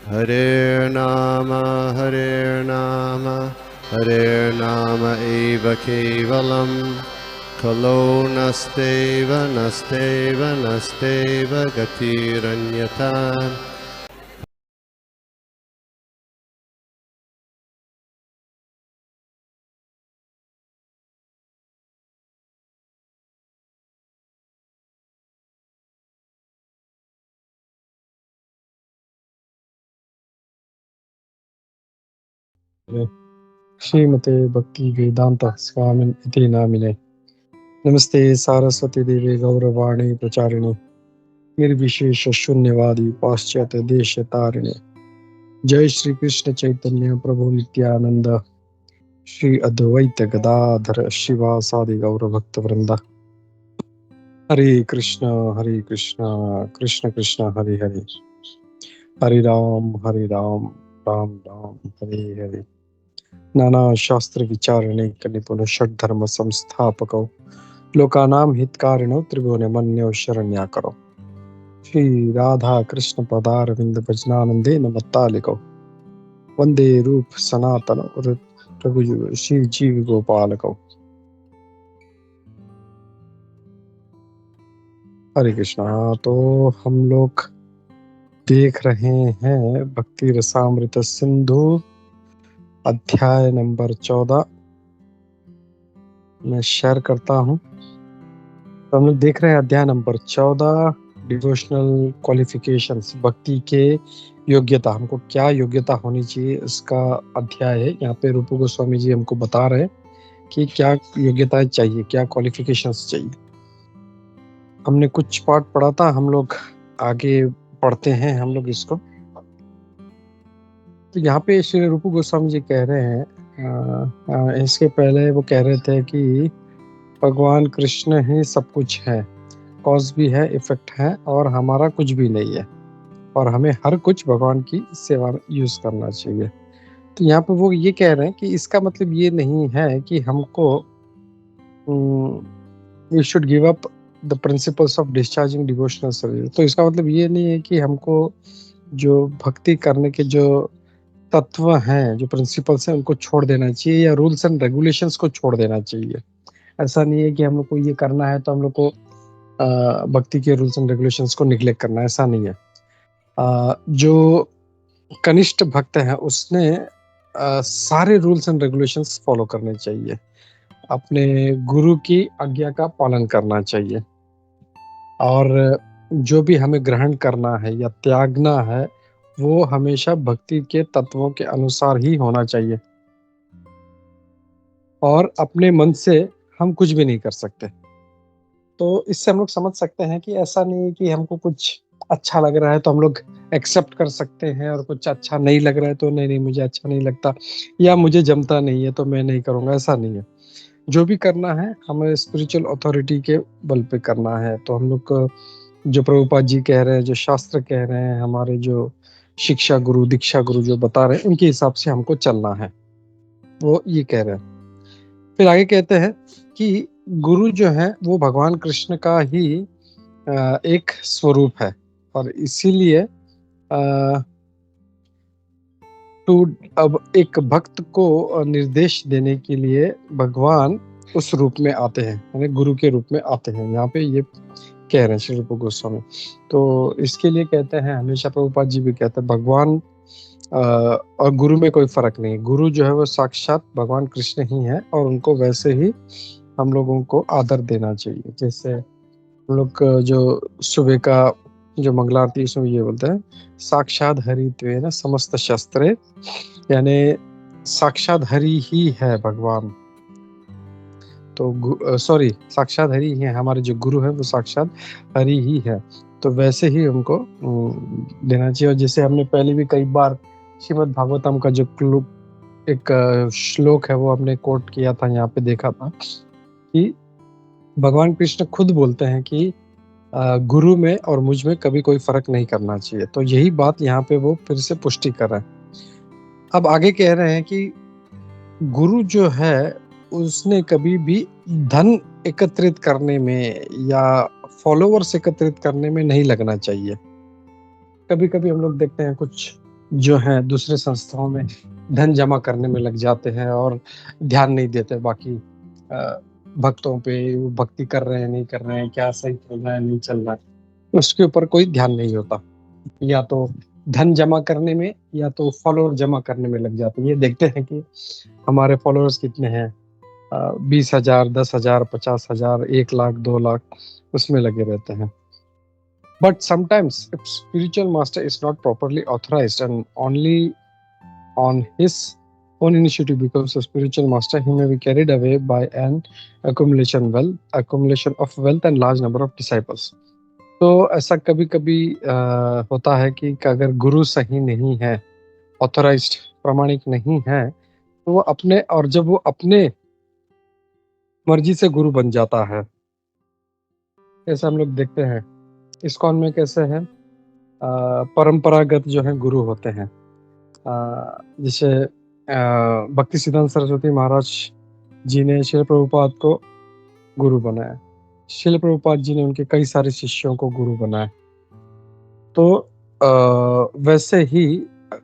Hare Nama Hare Nama eva kevalam Kalo nasteva nasteva nasteva gatiranyata. श्रीमते भक्ति वेदांत स्वामिन इति नामिने। नमस्ते सारस्वती देवी गौरवाणी प्रचारिणे निर्विशेष शून्यवादी पाश्चात्य देश तारिणे। जय श्री कृष्ण चैतन्य प्रभु नित्यानंद श्री अद्वैत गदाधर शिवासादि गौर भक्त वृंदा। हरे कृष्ण कृष्ण कृष्ण हरे हरे, हरे राम राम राम हरे हरे। नाना शास्त्र विचारणे निपुण षड्धर्म संस्थापको लोकानां हितकारिणो त्रिभुवनमन्यो शरण्याकरो। श्री राधा कृष्ण पदारविंद भजनानंदे नमत्तालिको वंदे रूप सनातन प्रभु शिव जीव गोपालको। हरे कृष्णा। तो हम लोग देख रहे हैं भक्ति रसामृत सिंधु अध्याय नंबर 14। मैं शेयर करता हूँ। तो हम लोग देख रहे हैं अध्याय नंबर 14, डिवोशनल क्वालिफिकेशंस, भक्ति के योग्यता, हमको क्या योग्यता होनी चाहिए, इसका अध्याय है। यहाँ पे रूप गोस्वामी जी हमको बता रहे हैं कि क्या योग्यताएं चाहिए, क्या क्वालिफिकेशंस चाहिए। हमने कुछ पार्ट पढ़ा था, हम लोग आगे पढ़ते हैं हम लोग इसको। तो यहाँ पे श्री रूप गोस्वामी जी कह रहे हैं, इसके पहले वो कह रहे थे कि भगवान कृष्ण ही सब कुछ है, कॉज भी है, इफेक्ट है, और हमारा कुछ भी नहीं है, और हमें हर कुछ भगवान की सेवा यूज करना चाहिए। तो यहाँ पे वो ये कह रहे हैं कि इसका मतलब ये नहीं है कि हमको we should give up the principles of discharging devotional service. तो इसका मतलब ये नहीं है कि हमको जो भक्ति करने के जो तत्व हैं, जो प्रिंसिपल्स हैं, उनको छोड़ देना चाहिए, या रूल्स एंड रेगुलेशंस को छोड़ देना चाहिए। ऐसा नहीं है कि हम लोग को ये करना है तो हम लोग को भक्ति के रूल्स एंड रेगुलेशंस को निग्लेक्ट करना, ऐसा नहीं है। जो कनिष्ठ भक्त है उसने सारे रूल्स एंड रेगुलेशंस फॉलो करने चाहिए, अपने गुरु की आज्ञा का पालन करना चाहिए, और जो भी हमें ग्रहण करना है या त्यागना है वो हमेशा भक्ति के तत्वों के अनुसार ही होना चाहिए, और अपने मन से हम कुछ भी नहीं कर सकते। तो इससे हम लोग समझ सकते हैं कि ऐसा नहीं है कि हमको कुछ अच्छा लग रहा है तो हम लोग एक्सेप्ट कर सकते हैं, और कुछ अच्छा नहीं लग रहा है तो नहीं मुझे अच्छा नहीं लगता, या मुझे जमता नहीं है तो मैं नहीं करूँगा, ऐसा नहीं है। जो भी करना है हमें स्पिरिचुअल अथॉरिटी के बल पे करना है। तो हम लोग जो प्रभुपाद जी कह रहे हैं, जो शास्त्र कह रहे हैं, हमारे जो शिक्षा गुरु, दीक्षा गुरु जो बता रहे हैं, उनके हिसाब से हमको चलना है, वो ये कह रहे हैं। फिर आगे कहते हैं कि गुरु जो है वो भगवान कृष्ण का ही एक स्वरूप है, और इसीलिए अब एक भक्त को निर्देश देने के लिए भगवान उस रूप में आते हैं, यानी गुरु के रूप में आते हैं। यहाँ पे ये कह रहे हैं श्री रूप गोस्वामी। तो इसके लिए कहते हैं, हमेशा प्रभुपाद जी भी कहते हैं, भगवान और गुरु में कोई फर्क नहीं है। गुरु जो है वो साक्षात भगवान कृष्ण ही है, और उनको वैसे ही हम लोगों को आदर देना चाहिए। जैसे हम लोग जो सुबह का जो मंगला आरती, उसमें ये बोलते हैं, साक्षात हरि त्वेन समस्त शस्त्रे, यानी साक्षात हरि ही है भगवान। तो सॉरी, साक्षात हरि ही है, हमारे जो गुरु है वो साक्षात हरि ही है। तो वैसे ही हमको देना चाहिए। और जैसे हमने पहले भी कई बार श्रीमद् भागवतम का जो एक श्लोक है वो हमने कोट किया था, यहाँ पे देखा था कि भगवान कृष्ण खुद बोलते हैं कि गुरु में और मुझ में कभी कोई फर्क नहीं करना चाहिए। तो यही बात यहाँ पे वो फिर से पुष्टि कर रहे हैं। अब आगे कह रहे हैं कि गुरु जो है उसने कभी भी धन एकत्रित करने में या फॉलोवर्स एकत्रित करने में नहीं लगना चाहिए। कभी कभी हम लोग देखते हैं कुछ जो हैं दूसरे संस्थाओं में धन जमा करने में लग जाते हैं और ध्यान नहीं देते बाकी भक्तों पे, वो भक्ति कर रहे हैं नहीं कर रहे हैं, क्या सही चल रहा है नहीं चल रहा है, उसके ऊपर कोई ध्यान नहीं होता। या तो धन जमा करने में या तो फॉलोअर जमा करने में लग जाते हैं। ये देखते हैं कि हमारे फॉलोअर्स कितने हैं, 20,000, 10,000, 50,000, 1 लाख, 2 लाख, उसमें लगे रहते हैं। But sometimes, if spiritual master is not properly authorized and only on his own initiative becomes a spiritual master, he may be carried away by an accumulation of wealth and large number of disciples. तो ऐसा कभी-कभी होता है कि अगर गुरु सही नहीं है, ऑथराइज्ड, प्रामाणिक नहीं है, तो वो अपने, और जब वो अपने मर्जी से गुरु बन जाता है, ऐसा हम लोग देखते हैं। इस्कॉन में कैसे है, परंपरागत जो है गुरु होते हैं। जैसे भक्ति सिद्धांत सरस्वती महाराज जी ने श्रील प्रभुपाद को गुरु बनाया, श्रील प्रभुपाद जी ने उनके कई सारे शिष्यों को गुरु बनाया। तो वैसे ही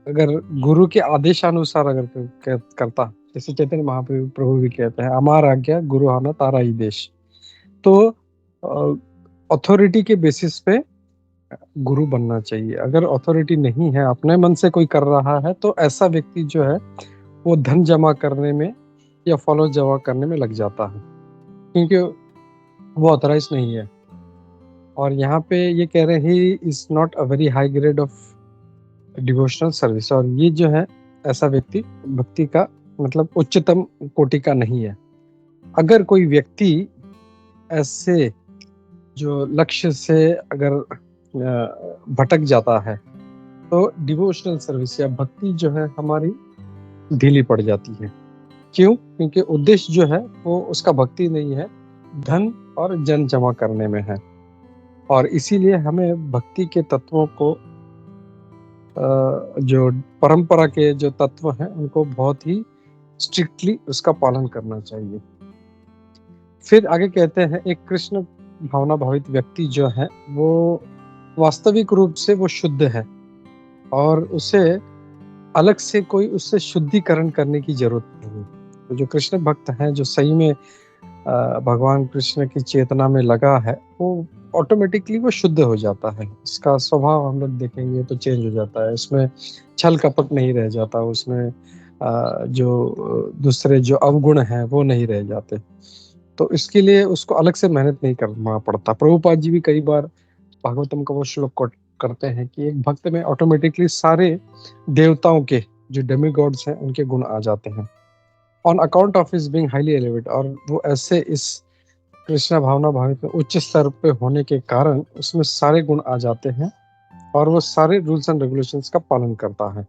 अगर गुरु के आदेशानुसार अगर करता, जैसे चैतन्य महाप्रभु भी कहते हैं, अमार आज्ञा गुरु आना तारा ही देश। तो अथॉरिटी के बेसिस पे गुरु बनना चाहिए। अगर अथॉरिटी नहीं है, अपने मन से कोई कर रहा है, तो ऐसा व्यक्ति जो है वो धन जमा करने में या फॉलो जमा करने में लग जाता है, क्योंकि वो ऑथराइज नहीं है। और यहाँ पे ये कह रहे हैं he is not a very high grade of devotional service, और ये जो है ऐसा व्यक्ति भक्ति का मतलब उच्चतम कोटि का नहीं है। अगर कोई व्यक्ति ऐसे जो लक्ष्य से अगर भटक जाता है, तो डिवोशनल सर्विस या भक्ति जो है हमारी ढीली पड़ जाती है। क्यों? क्योंकि उद्देश्य जो है वो उसका भक्ति नहीं है, धन और जन जमा करने में है। और इसीलिए हमें भक्ति के तत्वों को, जो परंपरा के जो तत्व हैं, उनको बहुत ही स्ट्रिक्टली उसका पालन करना चाहिए। फिर आगे कहते हैं, एक कृष्ण भावना भावित व्यक्ति जो है वो वास्तविक रूप से वो शुद्ध है और उसे अलग से कोई उससे शुद्धिकरण करने की जरूरत नहीं है। तो जो कृष्ण भक्त है, जो सही में भगवान कृष्ण की चेतना में लगा है, वो ऑटोमेटिकली वो शुद्ध हो जाता है। इसका स्वभाव हम लोग देखेंगे तो चेंज हो जाता है, उसमें छल कपट नहीं रह जाता, उसमें जो दूसरे जो अवगुण हैं वो नहीं रह जाते। तो इसके लिए उसको अलग से मेहनत नहीं करना पड़ता। प्रभुपाद जी भी कई बार भागवतम का वो श्लोक करते हैं कि एक भक्त में ऑटोमेटिकली सारे देवताओं के जो डेमी गॉड्स हैं उनके गुण आ जाते हैं, on account of his being highly elevated. और वो ऐसे इस कृष्ण भावना भावित में उच्च स्तर पे होने के कारण उसमें सारे गुण आ जाते हैं और वो सारे रूल्स एंड रेगुलेशंस का पालन करता है।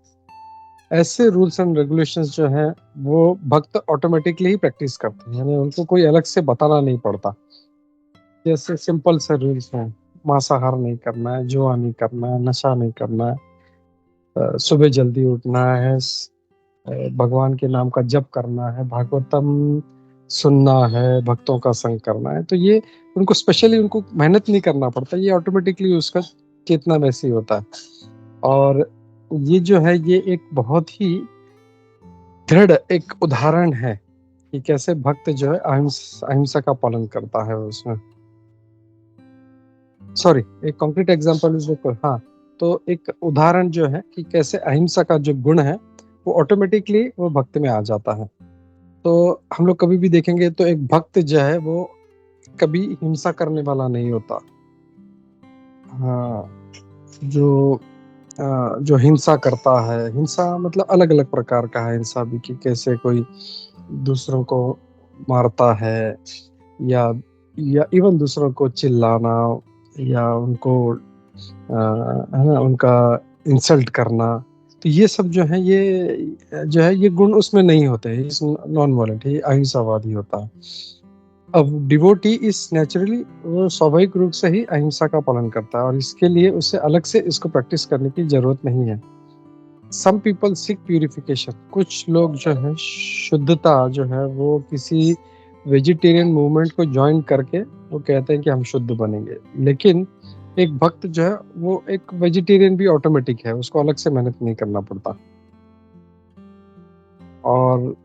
ऐसे रूल्स एंड रेगुलेशंस जो हैं वो भक्त ऑटोमेटिकली ही प्रैक्टिस करते हैं, यानी उनको कोई अलग से बताना नहीं पड़ता। जैसे सिंपल से रूल्स हैं, मांसाहार नहीं करना है, जुआ नहीं करना है, नशा नहीं करना है, सुबह जल्दी उठना है, भगवान के नाम का जप करना है, भागवतम सुनना है, भक्तों का संग करना है। तो ये उनको स्पेशली उनको मेहनत नहीं करना पड़ता, ये ऑटोमेटिकली उसका चेतना वैसी होता है। और ये जो है ये एक बहुत ही दृढ़ एक उदाहरण है कि कैसे भक्त जो है अहिंसा का पालन करता है। उसमें सॉरी, एक कॉन्क्रीट एग्जांपल, हाँ, तो एक उदाहरण जो है कि कैसे अहिंसा का जो गुण है वो ऑटोमेटिकली वो भक्त में आ जाता है। तो हम लोग कभी भी देखेंगे तो एक भक्त जो है वो कभी हिंसा करने वाला नहीं होता। हाँ, जो हिंसा करता है, हिंसा मतलब अलग अलग प्रकार का है हिंसा भी, कि कैसे कोई दूसरों को मारता है या इवन दूसरों को चिल्लाना या उनको है ना, उनका इंसल्ट करना। तो ये सब जो है ये गुण उसमें नहीं होते, इस नॉन वायलेंट, ये अहिंसावादी होता है। अब डिवोटी इस नेचुरली वो स्वाभाविक रूप से ही अहिंसा का पालन करता है और इसके लिए उसे अलग से इसको प्रैक्टिस करने की जरूरत नहीं है। सम पीपल सीक प्यूरिफिकेशन, कुछ लोग जो है शुद्धता जो है वो किसी वेजिटेरियन मूवमेंट को ज्वाइन करके वो कहते हैं कि हम शुद्ध बनेंगे, लेकिन एक भक्त जो है वो एक वेजिटेरियन भी ऑटोमेटिक है, उसको अलग से मेहनत नहीं करना पड़ता। और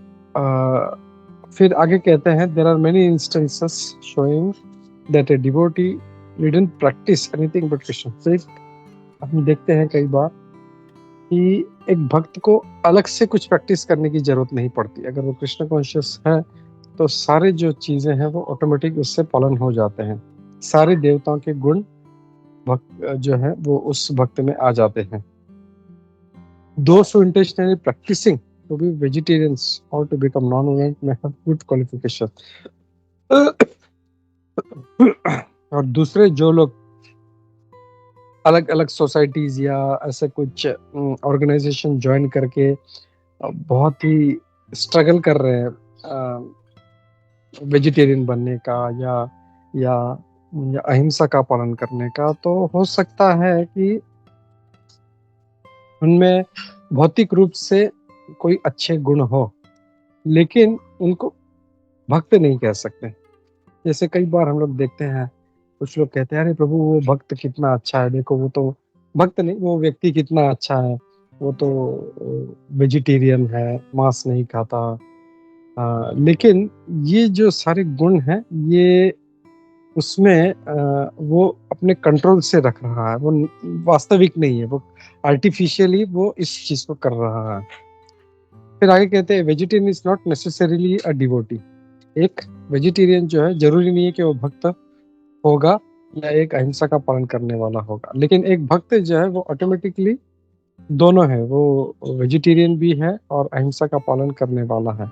फिर आगे कहते हैं there are many instances showing that a devotee needn't practice anything but Krishna. तो हम देखते हैं कई बार कि एक भक्त को अलग से कुछ प्रैक्टिस करने की जरूरत नहीं पड़ती। अगर वो कृष्ण कॉन्शियस है तो सारे जो चीजें हैं वो ऑटोमेटिक उससे पालन हो जाते हैं। सारे देवताओं के गुण भक्त जो है वो उस भक्त में आ जाते हैं। Those who intentionally practicing to be vegetarians or to become non-vegan may have good qualification. और दूसरे जो लोग अलग अलग सोसाइटीज या ऐसे कुछ ऑर्गेनाइजेशन ज्वाइन करके बहुत ही स्ट्रगल कर रहे हैं वेजिटेरियन बनने का या अहिंसा का पालन करने का, तो हो सकता है कि उनमें भौतिक रूप से कोई अच्छे गुण हो, लेकिन उनको भक्त नहीं कह सकते। जैसे कई बार हम लोग देखते हैं, कुछ लोग कहते हैं अरे प्रभु वो भक्त कितना अच्छा है, देखो वो तो भक्त नहीं, वो व्यक्ति कितना अच्छा है, वो तो वेजिटेरियन है, मांस नहीं खाता। लेकिन ये जो सारे गुण हैं ये उसमें वो अपने कंट्रोल से रख रहा है, वो वास्तविक नहीं है, वो आर्टिफिशियली वो इस चीज को कर रहा है। फिर आगे कहते हैं vegetarian is not necessarily a devotee. एक वेजिटेरियन जो है जरूरी नहीं है कि वो भक्त होगा या एक अहिंसा का पालन करने वाला होगा, लेकिन एक भक्त जो है वो ऑटोमेटिकली दोनों है, वो वेजिटेरियन भी है और अहिंसा का पालन करने वाला है।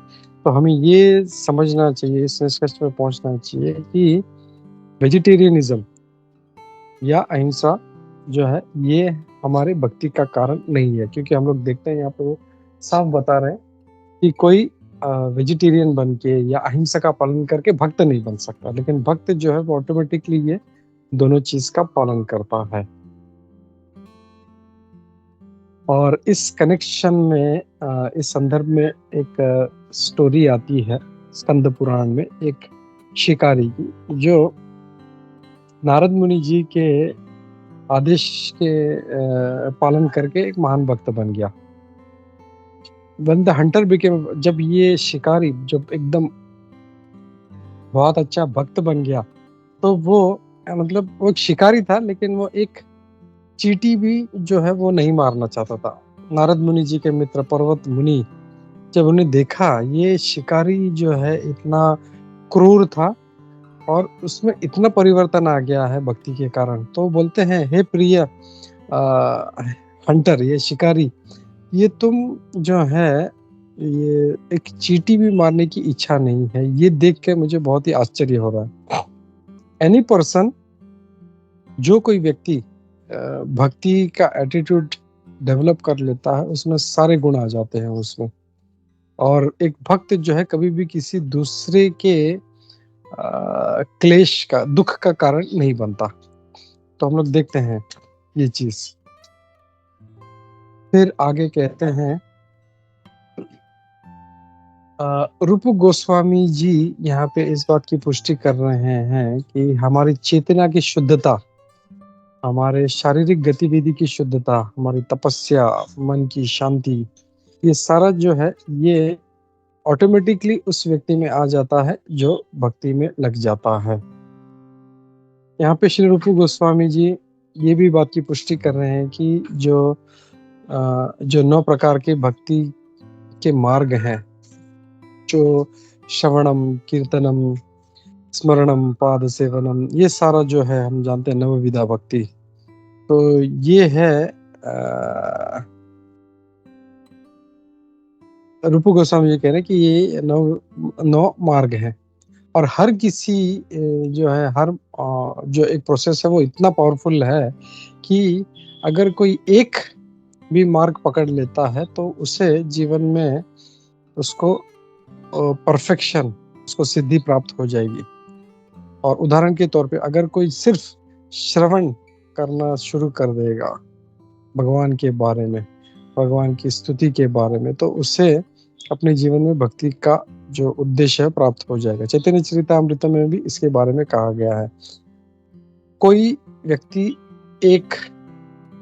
तो हमें ये समझना चाहिए, इस निष्कर्ष में पहुंचना चाहिए कि वेजिटेरियनिज्म या अहिंसा जो है ये हमारे भक्ति का कारण नहीं है, क्योंकि हम लोग देखते हैं यहाँ पे वो साफ बता रहे हैं कि कोई वेजिटेरियन बन के या अहिंसा का पालन करके भक्त नहीं बन सकता, लेकिन भक्त जो है वो ऑटोमेटिकली ये दोनों चीज का पालन करता है। और इस कनेक्शन में इस संदर्भ में एक स्टोरी आती है स्कंद पुराण में, एक शिकारी की जो नारद मुनि जी के आदेश के पालन करके एक महान भक्त बन गया। When the hunter became, जब ये शिकारी जब एकदम बहुत अच्छा भक्त बन गया, तो वो मतलब वो एक शिकारी था, लेकिन वो एक चींटी भी जो है वो नहीं मारना चाहता था। नारद मुनि जी के मित्र पर्वत मुनि जब उन्हें देखा ये शिकारी जो है इतना क्रूर था और उसमें इतना परिवर्तन आ गया है भक्ति के कारण, तो बोलते हैं हे प्रिय हंटर, ये शिकारी, ये तुम जो है ये एक चींटी भी मारने की इच्छा नहीं है, ये देख के मुझे बहुत ही आश्चर्य हो रहा है। एनी पर्सन, जो कोई व्यक्ति भक्ति का एटीट्यूड डेवलप कर लेता है उसमें सारे गुण आ जाते हैं उसमें, और एक भक्त जो है कभी भी किसी दूसरे के क्लेश का, दुख का कारण नहीं बनता। तो हम लोग देखते हैं ये चीज। फिर आगे कहते हैं रूप गोस्वामी जी यहाँ पे इस बात की पुष्टि कर रहे हैं कि हमारी चेतना की शुद्धता, हमारे शारीरिक गतिविधि की शुद्धता, हमारी तपस्या, मन की शांति, ये सारा जो है ये ऑटोमेटिकली उस व्यक्ति में आ जाता है जो भक्ति में लग जाता है। यहाँ पे श्री रूप गोस्वामी जी ये भी बात की पुष्टि कर रहे हैं कि जो 9 प्रकार के भक्ति के मार्ग हैं, जो श्रवणम, कीर्तनम, स्मरणम, पाद सेवनम, ये सारा जो है हम जानते हैं नवविधा भक्ति। तो ये है रूप गोस्वामी जी कह रहे हैं कि ये 9 मार्ग हैं, और हर किसी जो है हर जो एक प्रोसेस है वो इतना पावरफुल है कि अगर कोई एक भी मार्ग पकड़ लेता है तो उसे जीवन में उसको परफेक्शन, उसको सिद्धि प्राप्त हो जाएगी। और उदाहरण के तौर पे अगर कोई सिर्फ श्रवण करना शुरू कर देगा भगवान के बारे में, भगवान की स्तुति के बारे में, तो उसे अपने जीवन में भक्ति का जो उद्देश्य है प्राप्त हो जाएगा। चैतन्य चरितामृत में भी इसके बारे में कहा गया है। कोई व्यक्ति एक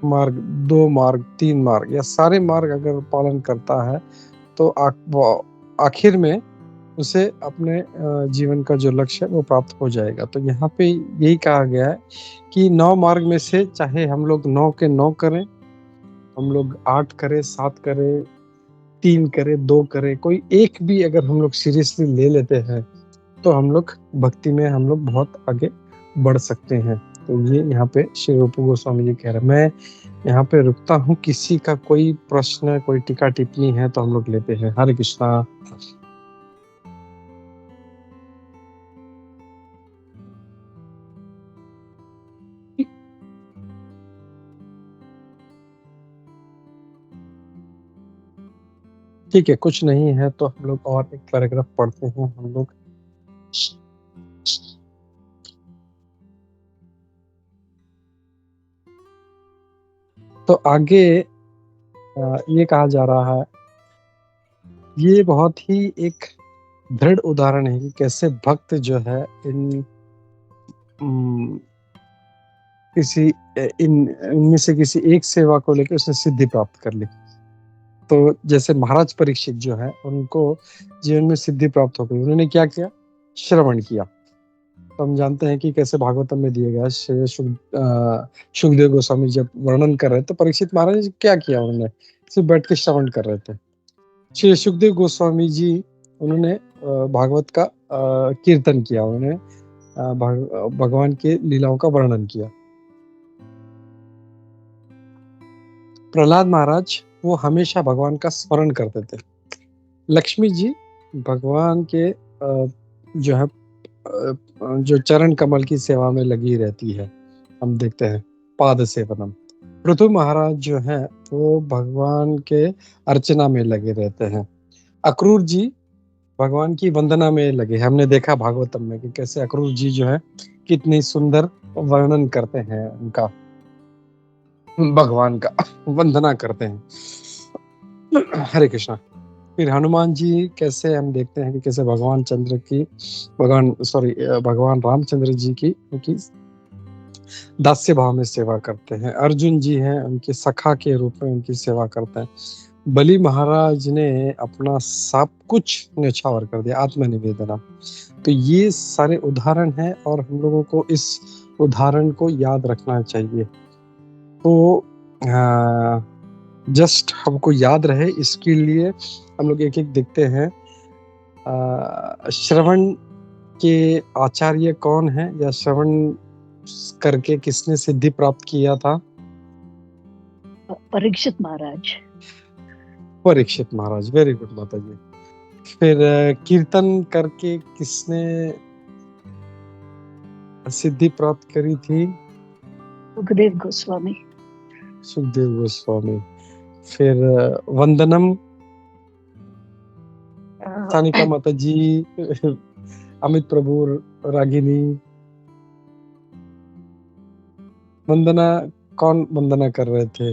मार्ग, 2 मार्ग, 3 मार्ग या सारे मार्ग अगर पालन करता है तो आखिर में उसे अपने जीवन का जो लक्ष्य है वो प्राप्त हो जाएगा। तो यहाँ पे यही कहा गया है कि 9 मार्ग में से चाहे हम लोग 9 के 9 करें, हम लोग 8 करें, 7 करें, 3 करें, 2 करें, कोई एक भी अगर हम लोग सीरियसली ले लेते हैं तो हम लोग भक्ति में हम लोग बहुत आगे बढ़ सकते हैं। तो ये यहाँ पे श्री रूप गोस्वामी जी कह रहे हैं। मैं यहाँ पे रुकता हूँ, किसी का कोई प्रश्न, कोई टीका टिप्पणी है तो हम लोग लेते हैं। हरे कृष्णा। ठीक है, कुछ नहीं है तो हम लोग और एक पैराग्राफ पढ़ते हैं हम लोग। तो आगे ये कहा जा रहा है, ये बहुत ही एक दृढ़ उदाहरण है कि कैसे भक्त जो है इनमें से किसी एक सेवा को लेकर उसने सिद्धि प्राप्त कर ली। तो जैसे महाराज परीक्षित जो है उनको जीवन में सिद्धि प्राप्त हो गई। उन्होंने क्या किया? श्रवण किया। तो हम जानते हैं कि कैसे भागवतम में दिया गया। सुखदेव गोस्वामी जब वर्णन कर रहे थे तो परीक्षित महाराज क्या किया? उन्होंने सिर्फ बैठ के श्रवण कर रहे थे। श्री सुखदेव गोस्वामी जी उन्होंने भागवत का कीर्तन किया, उन्होंने भगवान के लीलाओं का वर्णन किया। प्रहलाद महाराज वो हमेशा भगवान का स्मरण करते थे। लक्ष्मी जी भगवान के जो है जो चरण कमल की सेवा में लगी रहती है, हम देखते हैं पाद सेवनम। पृथु महाराज जो है वो भगवान के अर्चना में लगे रहते हैं। अक्रूर जी भगवान की वंदना में लगे। हमने देखा भागवतम में कि कैसे अक्रूर जी जो है कितनी सुंदर वर्णन करते हैं उनका, भगवान का वंदना करते हैं। हरे कृष्णा। फिर हनुमान जी कैसे हम देखते हैं कि कैसे भगवान रामचंद्र जी की उनकी दास्य भाव में सेवा करते हैं। अर्जुन जी हैं उनके सखा के रूप में उनकी सेवा करते हैं। बलि महाराज ने अपना सब कुछ न्यौछावर कर दिया, आत्मनिवेदना। तो ये सारे उदाहरण हैं और हम लोगों को इस उदाहरण को याद रखना चाहिए। तो जस्ट हमको याद रहे इसके लिए हम लोग एक एक देखते हैं। श्रवण के आचार्य कौन है, या श्रवण करके किसने सिद्धि प्राप्त किया था? परीक्षित महाराज। परीक्षित महाराज, वेरी गुड माता जी। फिर कीर्तन करके किसने सिद्धि प्राप्त करी थी? सुखदेव गोस्वामी। सुखदेव गोस्वामी। फिर वंदनम सानिका माता जी, अमित प्रभु, रागिनी। वंदना कौन वंदना कर रहे थे?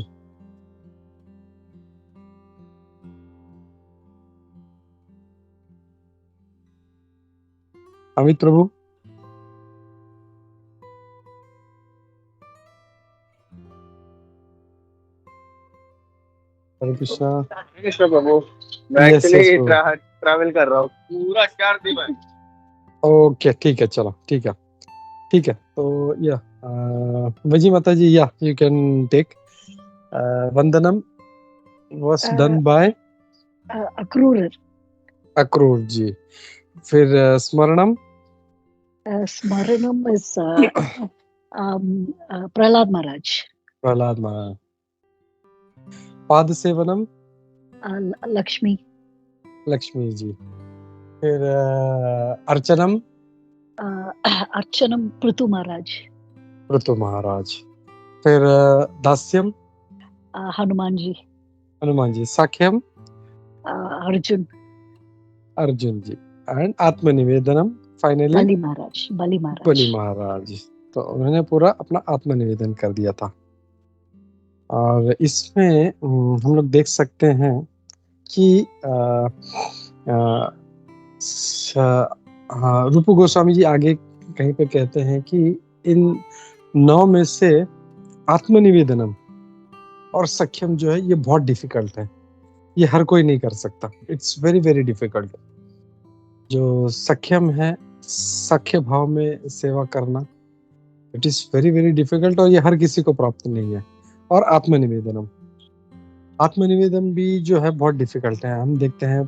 अमित प्रभु। हरे कृष्णा। कृष्ण प्रभु, मैं एक्चुअली ट्रैवल कर रहा हूँ पूरा 4 दिन में। ओके, ठीक है, चलो ठीक है, ठीक है। तो या वजी माता जी, yeah you can take. Vandanam was done by Akrur ji. फिर स्मरणम is प्रहलाद महाराज। पाद सेवनम लक्ष्मी जी। फिर अर्चनम पृथु महाराज। फिर दास्यम हनुमान जी। साख्यम अर्जुन जी। एंड आत्मनिवेदनम फाइनली बलि महाराज। तो उन्होंने पूरा अपना आत्मनिवेदन कर दिया था। और इसमें हम लोग देख सकते हैं कि रूप गोस्वामी जी आगे कहीं पे कहते हैं कि इन 9 में से आत्मनिवेदनम और सख्यम जो है ये बहुत डिफिकल्ट है, ये हर कोई नहीं कर सकता, इट्स वेरी वेरी डिफिकल्ट। जो सख्यम है, सख्य भाव में सेवा करना, it is very very difficult और ये हर किसी को प्राप्त नहीं है। और आत्मनिवेदनम, आत्मनिवेदन भी जो है बहुत डिफिकल्ट है। हम देखते हैं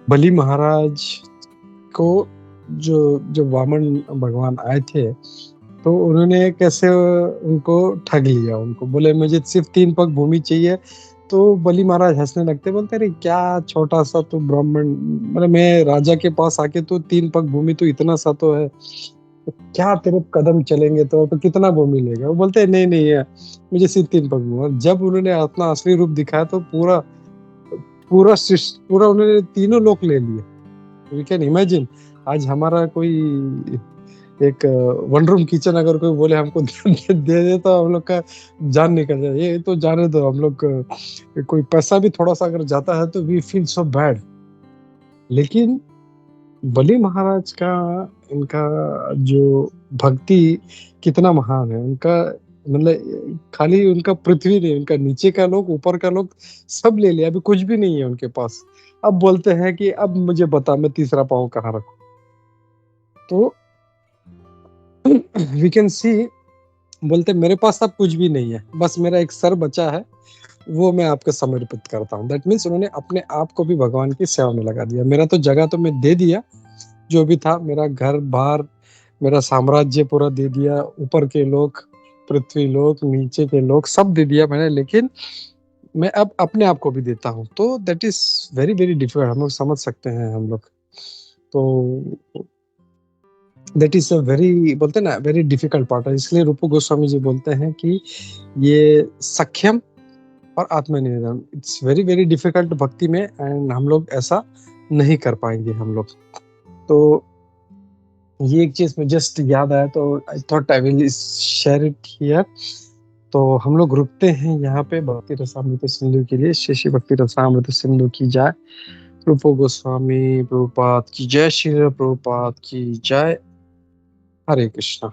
बलि महाराज को जो जो वामन भगवान आए थे तो उन्होंने कैसे उनको ठग लिया, उनको बोले मुझे सिर्फ 3 पग भूमि चाहिए, तो बलि महाराज हंसने लगते, बोलते अरे क्या छोटा सा तो ब्राह्मण, मतलब मैं राजा के पास आके तो 3 पग भूमि, तो इतना सा तो है, तो क्या तेरे कदम चलेंगे तो कितना भूमि लेगा। वो बोलते हैं नहीं नहीं है, मुझे सिर्फ 3 पग भूमि। और जब उन्होंने अपना असली रूप दिखाया तो पूरा पूरा पूरा उन्होंने 3 लोक ले लिए। वी कैन इमेजिन, आज हमारा कोई एक वन रूम किचन अगर कोई बोले हमको दे दे तो हम लोग का जान निकल जाए, ये तो जाने दो, हम लोग कोई पैसा भी थोड़ा सा अगर जाता है तो वी फील सो बैड। लेकिन बलि महाराज का, इनका जो भक्ति कितना महान है, उनका मतलब खाली उनका पृथ्वी नहीं, उनका नीचे का लोग ऊपर का लोग सब ले लिया, अभी कुछ भी नहीं है उनके पास। अब बोलते हैं कि अब मुझे बता मैं तीसरा पाँव कहाँ रखूं। तो वी कैन सी, बोलते मेरे पास अब कुछ भी नहीं है, बस मेरा एक सर बचा है, वो मैं आपको समर्पित करता हूँ। दैट मीन्स उन्होंने अपने आप को भी भगवान की सेवा में लगा दिया। मेरा तो जगह तो मैं दे दिया, जो भी था, मेरा घर बार, मेरा साम्राज्य पूरा दे दिया, ऊपर के लोग, पृथ्वी लोग, नीचे के लोग सब दे दिया मैंने, लेकिन मैं अब अपने आप को भी देता हूँ। तो that is very very difficult, हम लोग समझ सकते हैं हम लोग। तो दैट इज अ वेरी, बोलते हैं ना, वेरी डिफिकल्ट पार्ट है। इसलिए रूप गोस्वामी जी बोलते हैं कि ये सख्यम और आत्मनिवेदन, इट्स वेरी वेरी डिफिकल्ट भक्ति में, एंड हम लोग ऐसा नहीं कर पाएंगे हम लोग। तो ये एक चीज में जस्ट याद आया, तो I thought I will share it here. तो हम लोग रुकते हैं यहाँ पे भक्ति रसामृत सिंधु के लिए। श्री श्री भक्ति रसामृत सिंधु की जय। रूप गोस्वामी प्रभुपाद की जय। श्री प्रभुपाद की जय। हरे कृष्णा।